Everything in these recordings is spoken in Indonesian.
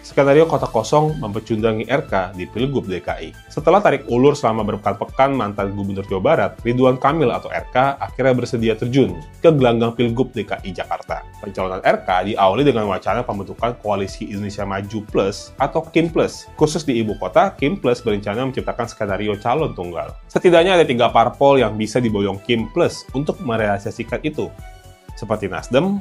Skenario kotak kosong mempecundangi RK di Pilgub DKI. Setelah tarik ulur selama berpekan-pekan mantan Gubernur Jawa Barat, Ridwan Kamil atau RK akhirnya bersedia terjun ke gelanggang Pilgub DKI Jakarta. Pencalonan RK diawali dengan wacana pembentukan Koalisi Indonesia Maju Plus atau KIM Plus. Khusus di ibu kota, KIM Plus berencana menciptakan skenario calon tunggal. Setidaknya ada 3 parpol yang bisa diboyong KIM Plus untuk merealisasikan itu, seperti Nasdem,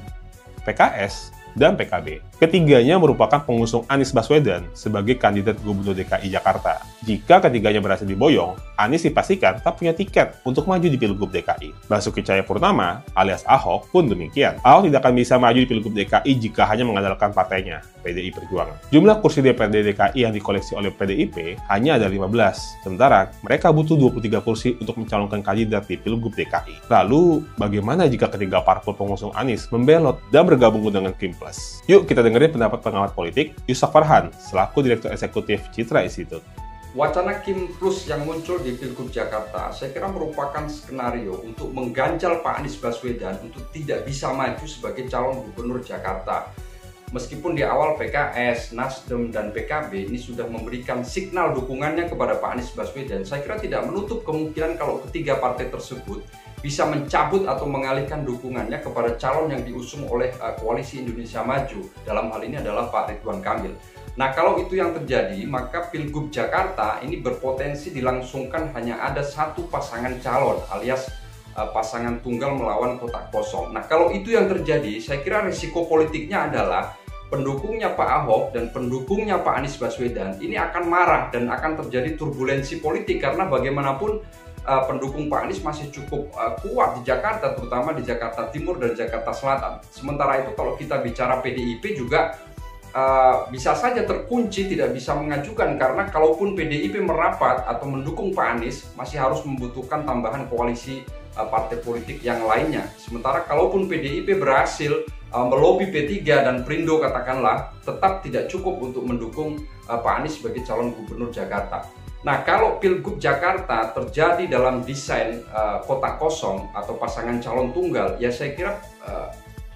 PKS, dan PKB. Ketiganya merupakan pengusung Anies Baswedan sebagai kandidat Gubernur DKI Jakarta. Jika ketiganya berhasil diboyong, Anies dipastikan tak punya tiket untuk maju di Pilgub DKI. Basuki Cahayapurnama alias Ahok pun demikian. Ahok tidak akan bisa maju di Pilgub DKI jika hanya mengandalkan partainya, PDI Perjuangan. Jumlah kursi DPRD DKI yang dikoleksi oleh PDIP hanya ada 15, sementara mereka butuh 23 kursi untuk mencalonkan kandidat di Pilgub DKI. Lalu, bagaimana jika ketiga parpol pengusung Anies membelot dan bergabung dengan KIM Plus? Yuk kita dengerin pendapat pengamat politik Yusak Farhan selaku Direktur Eksekutif Citra Institute. Wacana KIM Plus yang muncul di Pilgub Jakarta saya kira merupakan skenario untuk mengganjal Pak Anies Baswedan untuk tidak bisa maju sebagai calon gubernur Jakarta. Meskipun di awal PKS, Nasdem, dan PKB ini sudah memberikan signal dukungannya kepada Pak Anies Baswedan, saya kira tidak menutup kemungkinan kalau ketiga partai tersebut bisa mencabut atau mengalihkan dukungannya kepada calon yang diusung oleh Koalisi Indonesia Maju. Dalam hal ini adalah Pak Ridwan Kamil. Nah, kalau itu yang terjadi, maka Pilgub Jakarta ini berpotensi dilangsungkan hanya ada satu pasangan calon alias pasangan tunggal melawan kotak kosong. Nah, kalau itu yang terjadi, saya kira risiko politiknya adalah pendukungnya Pak Ahok dan pendukungnya Pak Anies Baswedan ini akan marah dan akan terjadi turbulensi politik karena bagaimanapun pendukung Pak Anies masih cukup kuat di Jakarta, terutama di Jakarta Timur dan Jakarta Selatan. Sementara itu kalau kita bicara PDIP juga bisa saja terkunci, tidak bisa mengajukan karena kalaupun PDIP merapat atau mendukung Pak Anies masih harus membutuhkan tambahan koalisi partai politik yang lainnya. Sementara kalaupun PDIP berhasil melobi P3 dan Perindo katakanlah, tetap tidak cukup untuk mendukung Pak Anies sebagai calon gubernur Jakarta. Nah, kalau Pilgub Jakarta terjadi dalam desain kotak kosong atau pasangan calon tunggal, ya saya kira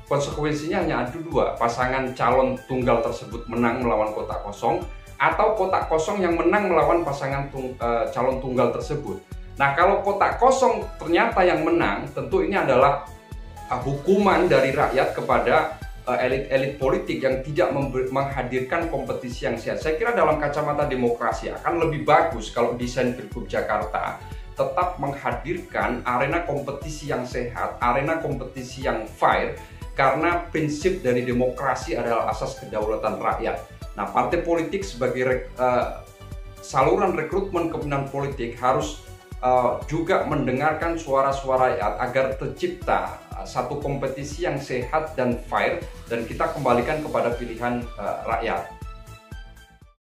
konsekuensinya hanya ada 2. Pasangan calon tunggal tersebut menang melawan kotak kosong, atau kotak kosong yang menang melawan pasangan calon tunggal tersebut. Nah, kalau kotak kosong ternyata yang menang, tentu ini adalah hukuman dari rakyat kepada elit-elit politik yang tidak menghadirkan kompetisi yang sehat. Saya kira dalam kacamata demokrasi akan lebih bagus kalau desain Pilgub Jakarta tetap menghadirkan arena kompetisi yang sehat, arena kompetisi yang fair, karena prinsip dari demokrasi adalah asas kedaulatan rakyat. Nah, partai politik sebagai saluran rekrutmen kepemimpinan politik harus juga mendengarkan suara-suara rakyat agar tercipta satu kompetisi yang sehat dan fair dan kita kembalikan kepada pilihan rakyat.